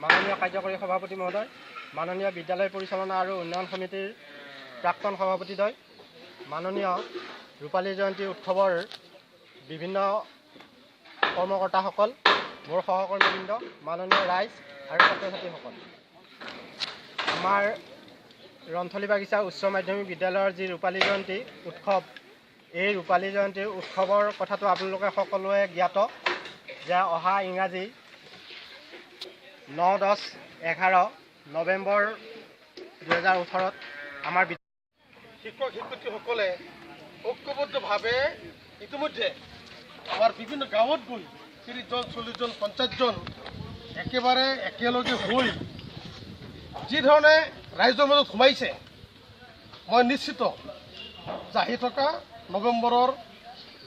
মাননীয় কাৰ্যকৰী সভাপতি মহোদয়, মাননীয় বিদ্যালয় পৰিচালনা আৰু উন্নয়ন সমিতিৰ প্ৰাক্তন সভাপতিদ্বয়, মাননীয় ৰূপালী জয়ন্তী উৎসৱৰ বিভিন্ন কৰ্মকৰ্তাসকল, মোৰ সহকৰ্মীবৃন্দ, মাননীয় ৰাইজ আৰু ছাত্ৰ ছাত্ৰীসকল। আমাৰ ৰন্থলী বাগিচা উচ্চ মাধ্যমিক বিদ্যালয়ৰ যি ৰূপালী জয়ন্তী উৎসৱ, এই ৰূপালী জয়ন্তী উৎসৱৰ কথাটো আপোনালোকে সকলোৱে জ্ঞাত যে অহা ইংৰাজী 9, 10, 11 নৱেম্বৰ 2018 আমাৰ শিক্ষক শিক্ষয়িত্ৰীসকলে ঐক্যবদ্ধভাৱে ইতিমধ্যে আমাৰ বিভিন্ন গাঁৱত গৈ 30জন 40জন 50জন একেবাৰে একেলগে হৈ যি ধৰণে ৰাইজৰ মাজত সোমাইছে, মই নিশ্চিত যে আহি থকা নৱেম্বৰৰ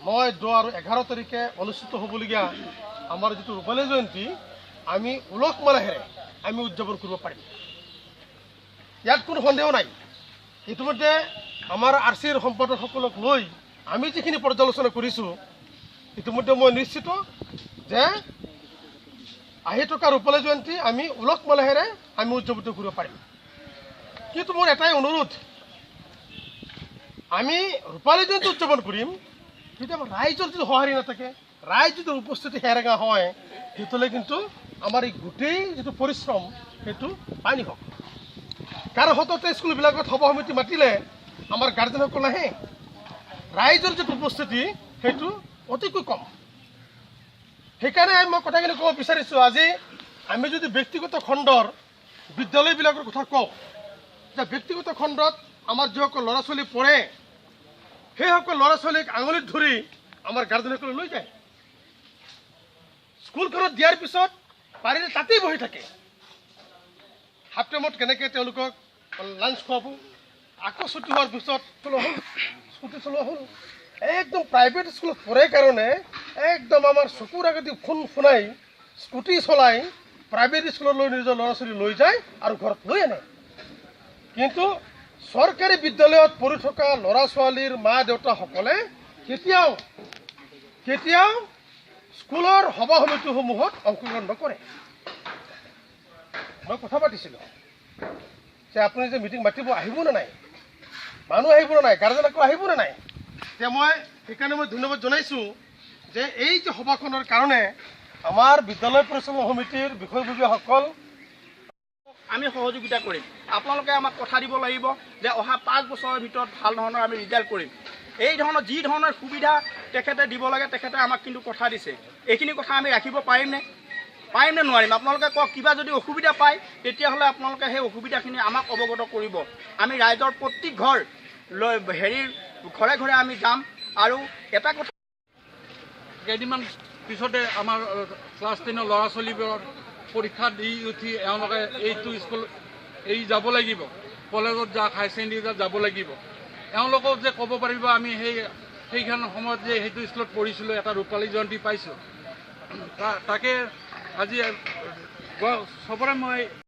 9, 10 আৰু 11 তাৰিখে অনুষ্ঠিত হ'বলগীয়া আমাৰ যিটো ৰূপালী জয়ন্তী আমি উলহ মালহেৰে আমি উদযাপন কৰিব পাৰিম। ইয়াত কোনো সন্দেহ নাই। ইতিমধ্যে আমাৰ RCৰ সম্পাদকসকলক লৈ আমি যিখিনি পৰ্যালোচনা কৰিছোঁ, ইতিমধ্যে মই নিশ্চিত যে আহি থকা ৰূপালী জয়ন্তী আমি উলহ মালহেৰে আমি উদযাপন কৰিব পাৰিম। কিন্তু মোৰ এটাই অনুৰোধ, আমি ৰূপালী জয়ন্তী উদযাপন কৰিম, কিন্তু আমাৰ ৰাইজৰ যদি সঁহাৰি নাথাকে, ৰাইজ যদি উপস্থিতি হেৰেঙা হয়, তেতিয়াহ'লে কিন্তু আমাৰ এই গোটেই যিটো পৰিশ্ৰম সেইটো পানী হওক। কাৰণ সততে স্কুলবিলাকত সভা সমিতি মাতিলে আমাৰ গাৰ্জেনসকল নাহে, ৰাইজৰ যিটো উপস্থিতি সেইটো অতিকৈ কম। সেইকাৰণে মই কথাখিনি ক'ব বিচাৰিছোঁ, আজি আমি যদি ব্যক্তিগত খণ্ডৰ বিদ্যালয়বিলাকৰ কথা কওঁ, যে ব্যক্তিগত খণ্ডত আমাৰ যিসকল ল'ৰা ছোৱালী পঢ়ে, সেইসকল ল'ৰা ছোৱালীক আঙুলিত ধৰি আমাৰ গাৰ্জেনসকলে লৈ যায়। স্কুলখনত দিয়াৰ পিছত পাৰিলে তাতেই বহি থাকে। হাফ টাইমত কেনেকৈ তেওঁলোকক লাঞ্চ খুৱাব, আকৌ ছুটি হোৱাৰ পিছত স্কুটি চলোৱা হ'ল। একদম প্ৰাইভেট স্কুলত পঢ়ে কাৰণে একদম আমাৰ চকুৰ আগতে ফুনাই স্কুটি চলাই প্ৰাইভেট স্কুললৈ নিজৰ ল'ৰা ছোৱালী লৈ যায় আৰু ঘৰত লৈ আনে। কিন্তু চৰকাৰী বিদ্যালয়ত পঢ়ি থকা ল'ৰা ছোৱালীৰ মা দেউতাসকলে কেতিয়াও স্কুলৰ সভা সমিতিসমূহত অংশগ্ৰহণ নকৰে। মই কথা পাতিছিলোঁ যে আপুনি যে মিটিং মাতিব, আহিব নে নাই, মানুহ আহিব নে নাই, গাৰ্জেনসকল আহিব নে নাই। এতিয়া সেইকাৰণে মই ধন্যবাদ জনাইছোঁ যে এই যে সভাখনৰ কাৰণে আমাৰ বিদ্যালয় পৰিচালনা সমিতিৰ বিষয়ববীয়াসকল আমি সহযোগিতা কৰিম। আপোনালোকে আমাক কথা দিব লাগিব যে অহা 5 বছৰৰ ভিতৰত ভাল ধৰণৰ আমি ৰিজাল্ট কৰিম। এই ধৰণৰ যি ধৰণৰ সুবিধা তেখেতে দিব লাগে, তেখেতে আমাক কিন্তু কথা দিছে। এইখিনি কথা আমি ৰাখিব পাৰিমনে নোৱাৰিম? আপোনালোকে কওক। কিবা যদি অসুবিধা পায়, তেতিয়াহ'লে আপোনালোকে সেই অসুবিধাখিনি আমাক অৱগত কৰিব। আমি ৰাইজৰ প্ৰত্যেক ঘৰে ঘৰে আমি যাম। আৰু এটা কথা, কেইদিনমান পিছতে আমাৰ ক্লাছ 10ৰ ল'ৰা ছোৱালীবোৰৰ পৰীক্ষা দি উঠি এওঁলোকে এইটো স্কুল এৰি যাব লাগিব, কলেজত যাওক, হাই ছেকেণ্ডেৰীত যাব লাগিব। এওঁলোকক যে ক'ব পাৰিব আমি সেইখন সময়ত যে সেইটো স্কুলত পঢ়িছিলোঁ, এটা ৰূপালী জয়ন্তী পাইছোঁ, তাকে আজি চবৰে মই